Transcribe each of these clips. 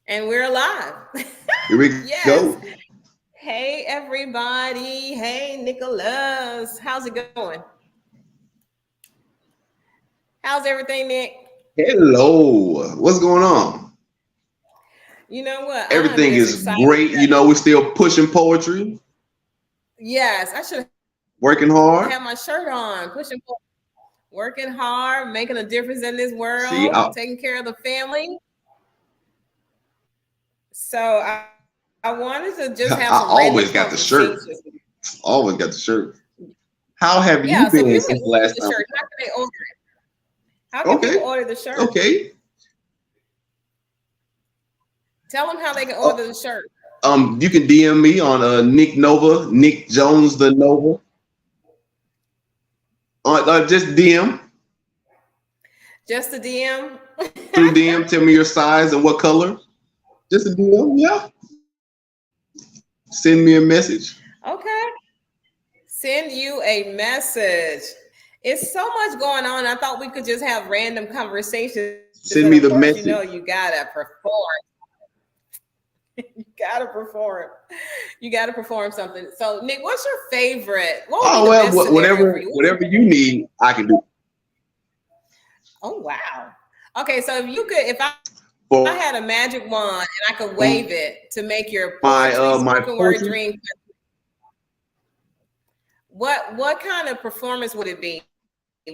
And we're alive. Here we Yes. go. Hey, everybody. Hey, Nicholas. How's it going? How's everything, Nick? Hello. What's going on? You know what? I'm Everything just is excited great. today. We're still pushing poetry, Yes, I should working have my hard. shirt on, working hard, making a difference in this See, world, taking care of the family. So I wanted to just have some random I always conversations got the with you. shirt. Always got the shirt. How Yeah, have so you people can been order since the the last shirt. time? How can they order it? How can people Okay. order the shirt? Okay. Tell them how they can order Oh, the shirt. you can DM me on Nick Nova, Nick Jones the Nova. Just DM Just a DM. through DM. Tell me your size and what color. Just a DM. Yeah. Send me a message. Okay. Send you a message. It's so much going on. I thought we could just have random conversations. And of course, Send me the you message. gotta perform. You gotta perform. You gotta perform something. So, Nick, what's your favorite? What would be Oh the well, best scenario for you? whatever you need, I can do. Oh wow. Okay, so if I had a For magic wand and I could wave it to make your poetry, my spoken word poetry, dream, what kind of performance would it be?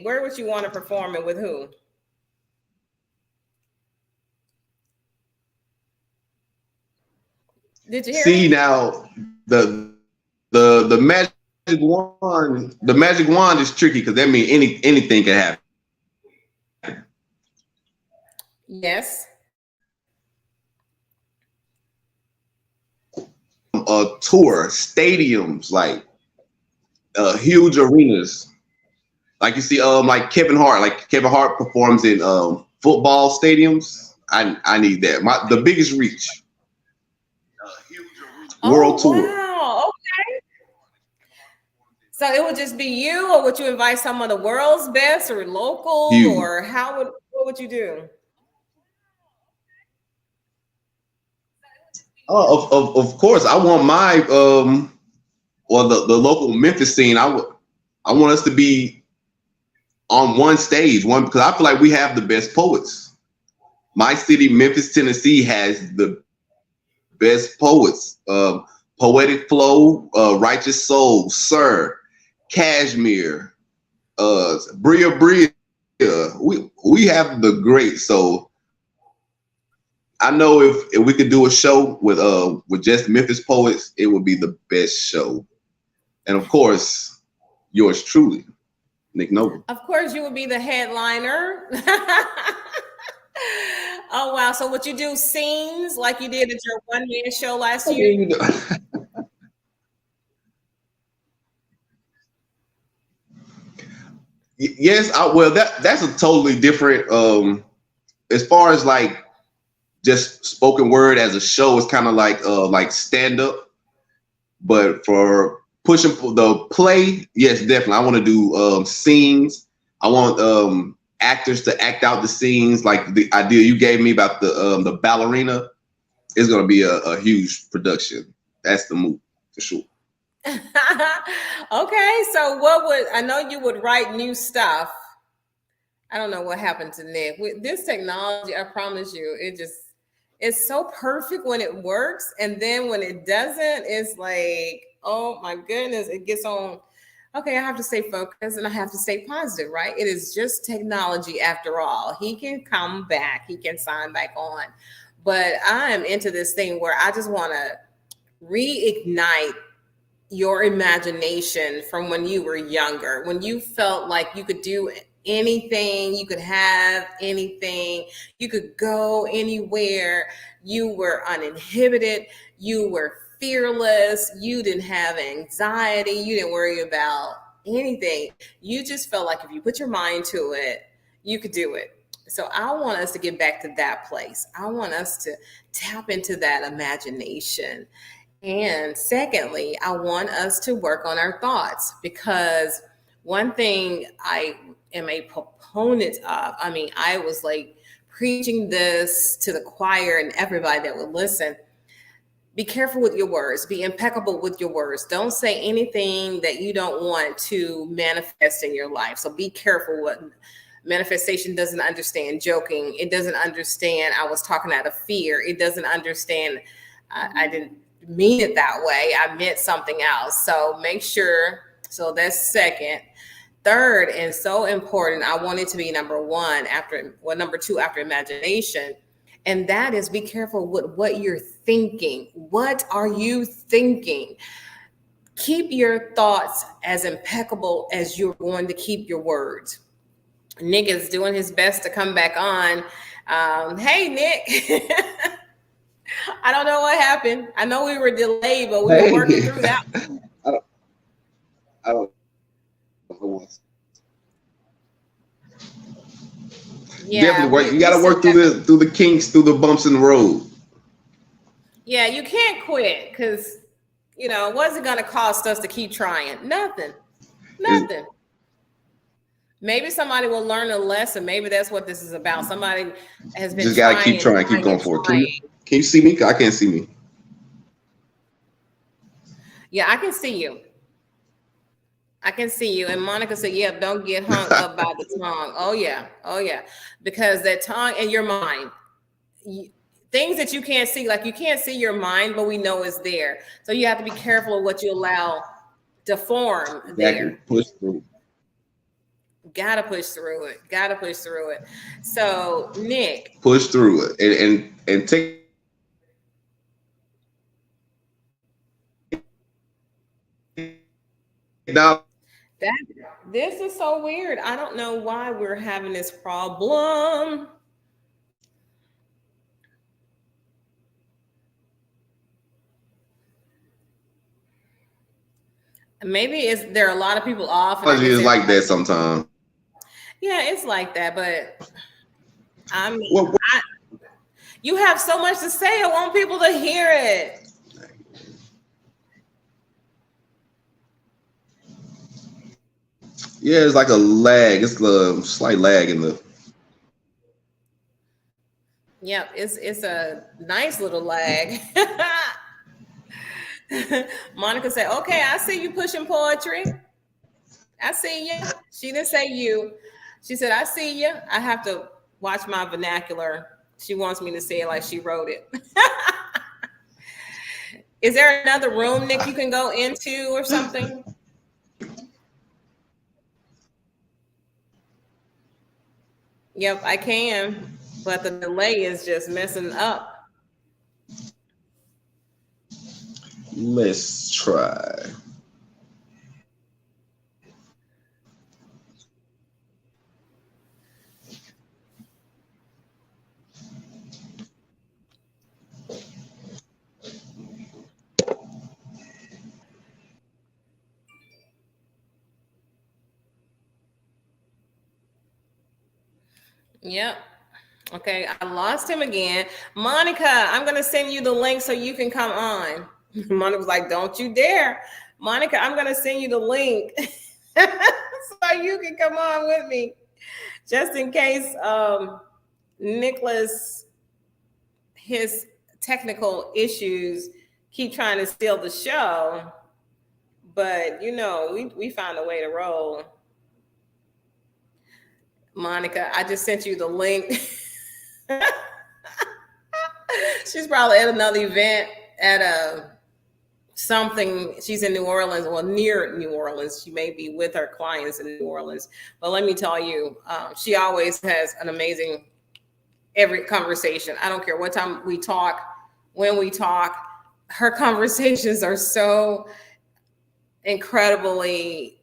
Where would you want to perform it with who? Did you hear see me? now the magic wand is tricky because that means anything can happen. Yes. Tour stadiums like huge arenas, like you see like Kevin Hart performs in football stadiums. I need that. The biggest reach Oh world tour. wow. Okay. So it would just be you, or would you invite some of the world's best, or local, Huge. or what would you do? Of course, I want my the local Memphis scene. I want us to be on one stage, one because I feel like we have the best poets. My city, Memphis, Tennessee, has the best poets. Poetic Flow, Righteous Soul, Sir, Cashmere, Bria Bria. We have the great. So I know if we could do a show with just Memphis poets, it would be the best show. And of course, yours truly, Nick Noble. Of course, you would be the headliner. Oh wow! So would you do scenes like you did at your one man show last year? Yes, well that's a totally different as far as like just spoken word as a show. It's kind of like stand up, but for pushing the play, yes, definitely. I want to do scenes. I want actors to act out the scenes. Like the idea you gave me about the ballerina is going to be a huge production. That's the move for sure. Okay, so what would I know you would write new stuff. I don't know what happened to Nick. With this technology, I promise you, it's so perfect when it works, and then when it doesn't, it's like, oh my goodness, it gets on. Okay, I have to stay focused and I have to stay positive, right? It is just technology after all. He can come back, he can sign back on. But I am into this thing where I just want to reignite your imagination from when you were younger, when you felt like you could do anything, you could have anything, you could go anywhere, you were uninhibited, you were fearless, you didn't have anxiety, you didn't worry about anything. You just felt like if you put your mind to it, you could do it. So I want us to get back to that place. I want us to tap into that imagination. And secondly, I want us to work on our thoughts, because one thing I am a proponent of, I mean, I was like preaching this to the choir and everybody that would listen. Be careful with your words. Be impeccable with your words. Don't say anything that you don't want to manifest in your life. So be careful. What manifestation doesn't understand joking. It doesn't understand I was talking out of fear. It doesn't understand I didn't mean it that way. I meant something else. So make sure. So that's second. Third, and so important, I want it to be number two after imagination. And that is, be careful with what you're thinking. What are you thinking? Keep your thoughts as impeccable as you're going to keep your words. Nick is doing his best to come back on. Hey, Nick. I don't know what happened. I know we were delayed, but we were working through that. I don't. Yeah, definitely work. You got to work through the kinks, through the bumps in the road. Yeah, you can't quit because what's it going to cost us to keep trying? Nothing. Maybe somebody will learn a lesson. Maybe that's what this is about. Somebody has been just got to keep trying, keep going for it. Can you see me? I can't see me. Yeah, I can see you. I can see you. And Monica said, yeah, don't get hung up by the tongue. Oh, yeah. Because that tongue and your mind, things that you can't see, like you can't see your mind, but we know it's there. So you have to be careful of what you allow to form there. Push through. Gotta push through it. So, Nick. Push through it and take. Now, this is so weird. I don't know why we're having this problem. Maybe there are a lot of people off. It's like that sometimes. Yeah, it's like that, but you have so much to say. I want people to hear it. Yeah, it's like a lag. It's a slight lag in the. Yep, it's a nice little lag. Monica said, okay, I see you pushing poetry. I see you. She didn't say you. She said, I see you. I have to watch my vernacular. She wants me to say it like she wrote it. Is there another room, Nick, you can go into or something? Yep, I can. But the delay is just messing up. Let's try. Yep. Okay, I lost him again. Monica, I'm going to send you the link so you can come on. Monica was like, don't you dare. Monica, I'm going to send you the link so you can come on with me. Just in case Nicholas, his technical issues keep trying to steal the show. But, we found a way to roll. Monica, I just sent you the link. She's probably at another event at something. She's in New Orleans, well, near New Orleans. She may be with her clients in New Orleans. But let me tell you, she always has an amazing every conversation. I don't care what time we talk, when we talk. Her conversations are so incredibly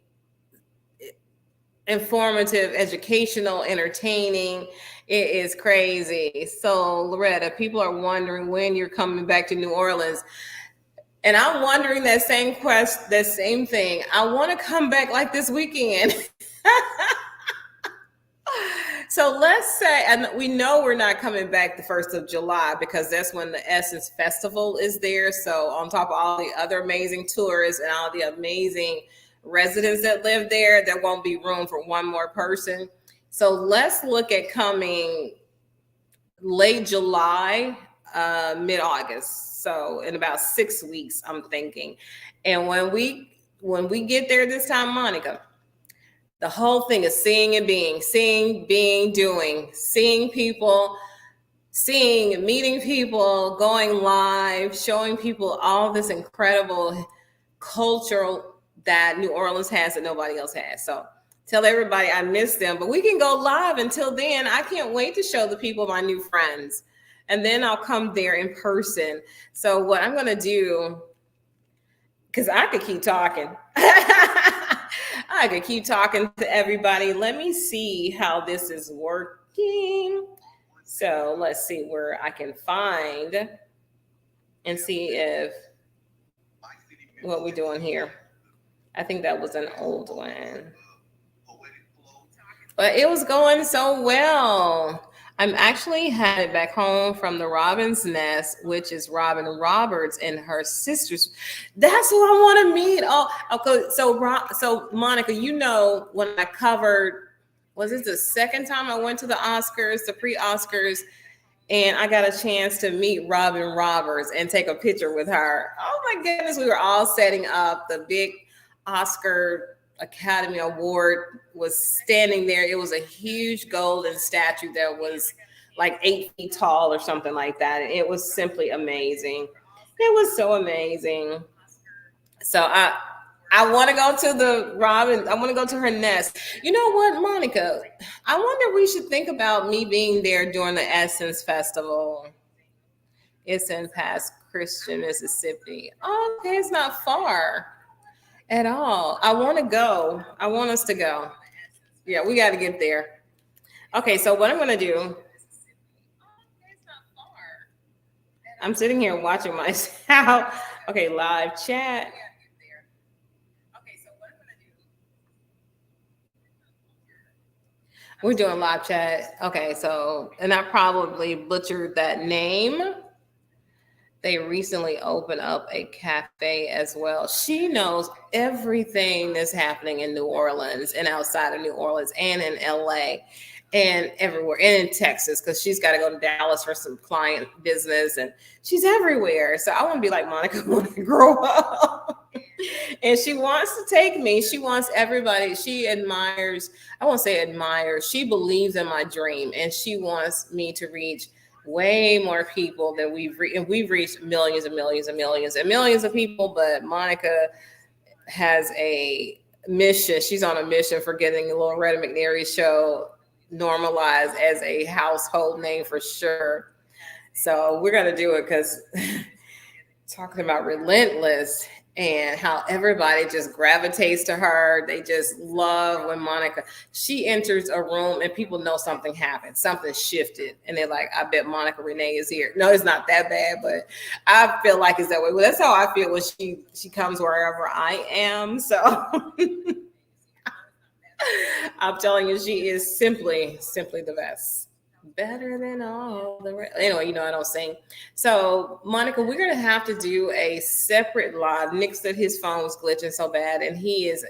informative, educational, entertaining. It is crazy. So, Loretta, people are wondering when you're coming back to New Orleans. And I'm wondering that same thing. I want to come back like this weekend. So let's say, and we know we're not coming back the 1st of July because that's when the Essence Festival is there. So on top of all the other amazing tourists and all the amazing residents that live there, there won't be room for one more person. So let's look at coming late July, mid-August. So in about 6 weeks, I'm thinking. And when we get there this time, Monica, the whole thing is seeing, being, doing, seeing people, meeting people, going live, showing people all this incredible cultural that New Orleans has that nobody else has. So tell everybody I miss them, but we can go live. Until then, I can't wait to show the people my new friends. And then I'll come there in person. So what I'm going to do, because I could keep talking. I could keep talking to everybody. Let me see how this is working. So let's see where I can find and see if what we're doing here. I think that was an old one. But it was going so well. I'm actually headed back home from the Robin's Nest, which is Robin Roberts and her sisters. That's who I want to meet. Oh, okay. So Monica, when I covered, was it the second time I went to the Oscars, the pre-Oscars, and I got a chance to meet Robin Roberts and take a picture with her. Oh my goodness, we were all setting up. The big Oscar Academy Award was standing there. It was a huge golden statue that was like 8 feet tall or something like that. And it was simply amazing. It was so amazing. So I want to go to the Robin. I want to go to her nest. You know what, Monica? I wonder if we should think about me being there during the Essence Festival. It's in Pass Christian, Mississippi. Oh, okay, it's not far at all. I want to go. I want us to go. Yeah, we got to get there. Okay, so what I'm going to do, I'm sitting here watching myself. Okay, live chat. We're doing live chat. Okay, so, and I probably butchered that name. They recently opened up a cafe as well. She knows everything that's happening in New Orleans and outside of New Orleans and in LA and everywhere and in Texas, because she's got to go to Dallas for some client business and she's everywhere. So I want to be like Monica when I grow up. And she wants to take me. She wants everybody. She admires, I won't say admires, she believes in my dream and she wants me to reach way more people than we've reached. And we've reached millions and millions and millions and millions of people. But Monica has a mission. She's on a mission for getting the Loretta McNary show normalized as a household name for sure. So we're going to do it because talking about relentless and how everybody just gravitates to her. They just love when Monica, she enters a room and people know something happened, something shifted. And they're like, I bet Monica Renee is here. No, it's not that bad, but I feel like it's that way. Well, that's how I feel when she comes wherever I am. So I'm telling you, she is simply the best. Better than all the rest. Anyway, I don't sing. So, Monica, we're going to have to do a separate live. Nick said his phone was glitching so bad, and his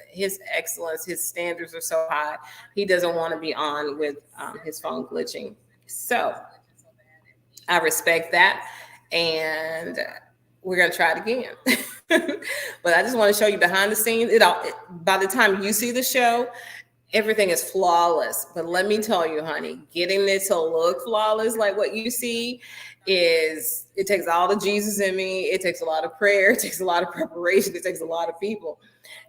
excellence, his standards are so high. He doesn't want to be on with his phone glitching. So, I respect that, and we're going to try it again. But I just want to show you behind the scenes. By the time you see the show, everything is flawless. But let me tell you, honey, getting it to look flawless like what you see it takes all the Jesus in me. It takes a lot of prayer. It takes a lot of preparation. It takes a lot of people.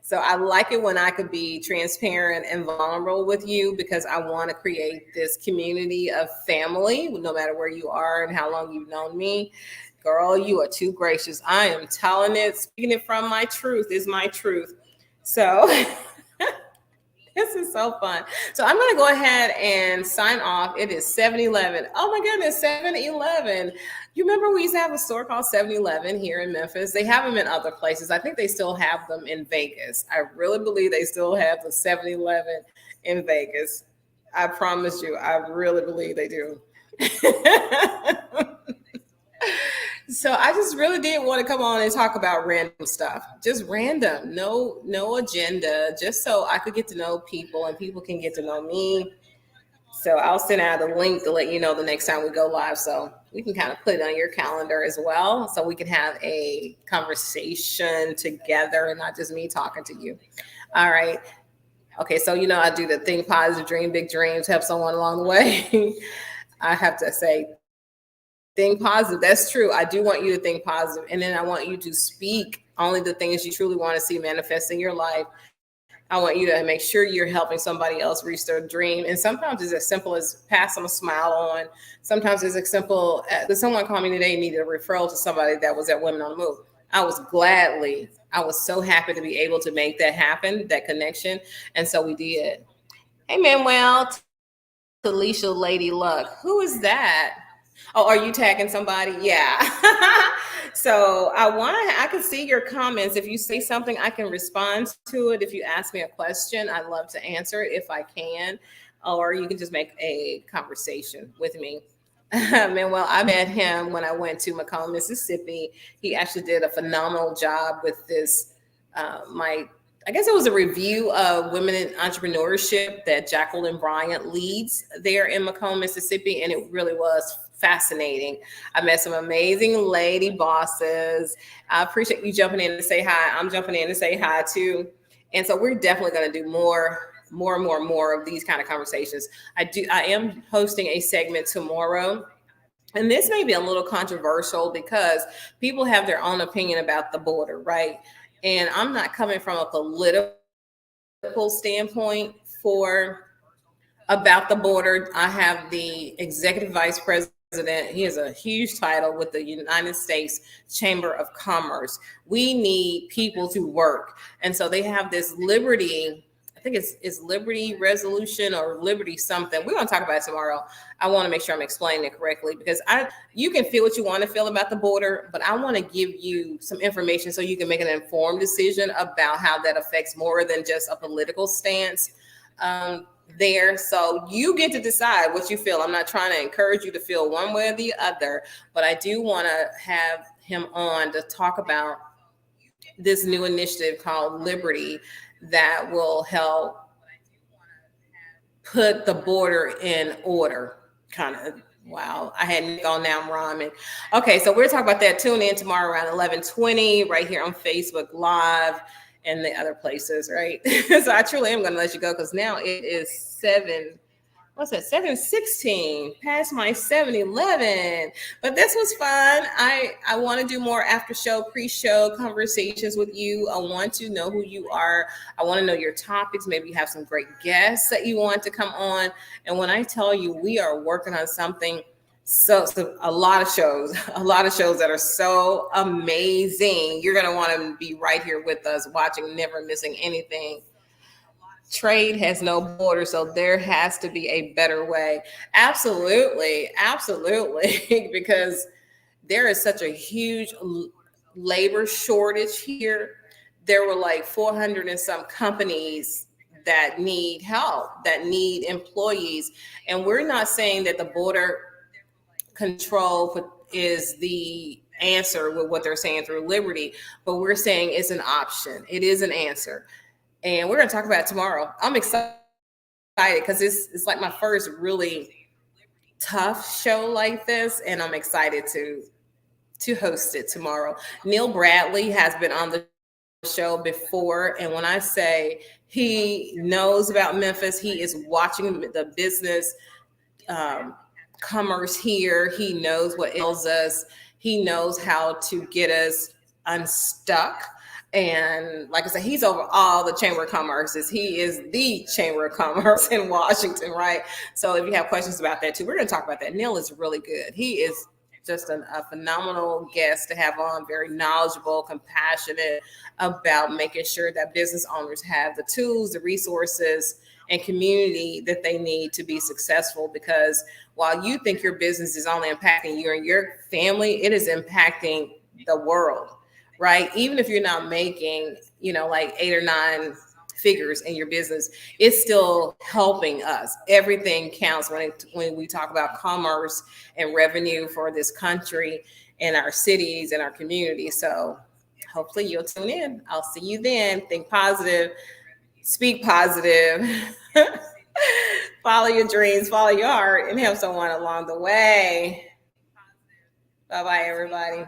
So I like it when I could be transparent and vulnerable with you, because I want to create this community of family, no matter where you are and how long you've known me. Girl, you are too gracious. I am telling it, speaking it from my truth is my truth. So this is so fun. So I'm going to go ahead and sign off. It is 7-Eleven. Oh my goodness, 7-Eleven. You remember we used to have a store called 7-Eleven here in Memphis? They have them in other places. I think they still have them in Vegas. I really believe they still have the 7-Eleven in Vegas. I promise you, I really believe they do. So I just really did want to come on and talk about random stuff, just random, no agenda, just so I could get to know people and people can get to know me. So I'll send out a link to let you know the next time we go live. So we can kind of put it on your calendar as well. So we can have a conversation together and not just me talking to you. All right. Okay. So, I do the think positive, dream big dreams, help someone along the way. I have to say, think positive. That's true. I do want you to think positive. And then I want you to speak only the things you truly want to see manifest in your life. I want you to make sure you're helping somebody else reach their dream. And sometimes it's as simple as pass them a smile on. Sometimes it's as simple as someone called me today and needed a referral to somebody that was at Women on the Move. I was so happy to be able to make that happen, that connection. And so we did. Hey, Manuel, Talisha Lady Luck. Who is that? Oh, are you tagging somebody? Yeah. So I can see your comments. If you say something, I can respond to it. If you ask me a question, I'd love to answer it if I can. Or you can just make a conversation with me. Manuel, I met him when I went to Macomb, Mississippi. He actually did a phenomenal job with this. I guess it was a review of women in entrepreneurship that Jacqueline Bryant leads there in Macomb, Mississippi, and it really was fascinating. I met some amazing lady bosses. I appreciate you jumping in to say hi. I'm jumping in to say hi too. And so we're definitely going to do more of these kind of conversations. I am hosting a segment tomorrow. And this may be a little controversial because people have their own opinion about the border, right? And I'm not coming from a political standpoint for about the border. I have the executive vice president. He has a huge title with the United States Chamber of Commerce. We need people to work. And so they have this liberty. I think it's Liberty Resolution or Liberty something. We're going to talk about it tomorrow. I want to make sure I'm explaining it correctly because you can feel what you want to feel about the border, but I want to give you some information so you can make an informed decision about how that affects more than just a political stance there. So you get to decide what you feel. I'm not trying to encourage you to feel one way or the other, but I do want to have him on to talk about this new initiative called Liberty that will help put the border in order. Kind of, wow. I had Nick on, now I'm rhyming. Okay, so we're talking about that. Tune in tomorrow around 11:20 right here on Facebook Live and the other places, right? So I truly am going to let you go because now it is 7:16 past my 7-Eleven. But this was fun. I want to do more after show, pre-show conversations with you. I want to know who you are. I want to know your topics. Maybe you have some great guests that you want to come on. And when I tell you we are working on something, so a lot of shows that are so amazing. You're going to want to be right here with us watching, never missing anything. Trade has no border, so there has to be a better way. Absolutely, because there is such a huge labor shortage here. There were like 400 and some companies that need help, that need employees, and we're not saying that the border control is the answer with what they're saying through Liberty, but we're saying it's an option. It is an answer. And we're going to talk about it tomorrow. I'm excited because it's like my first really tough show like this, and I'm excited to host it tomorrow. Neil Bradley has been on the show before, and when I say he knows about Memphis, he is watching the business commerce here. He knows what ails us. He knows how to get us unstuck. And like I said, he's over all the Chamber of Commerces. He is the Chamber of Commerce in Washington, right? So if you have questions about that too, we're going to talk about that. Neil is really good. He is just a phenomenal guest to have on, very knowledgeable, compassionate about making sure that business owners have the tools, the resources, and community that they need to be successful. Because while you think your business is only impacting you and your family, it is impacting the world, right? Even if you're not making, like 8 or 9 figures in your business, it's still helping us. Everything counts when we talk about commerce and revenue for this country and our cities and our communities. So hopefully you'll tune in. I'll see you then. Think positive, speak positive. Follow your dreams, follow your heart, and help someone along the way. Bye bye, everybody.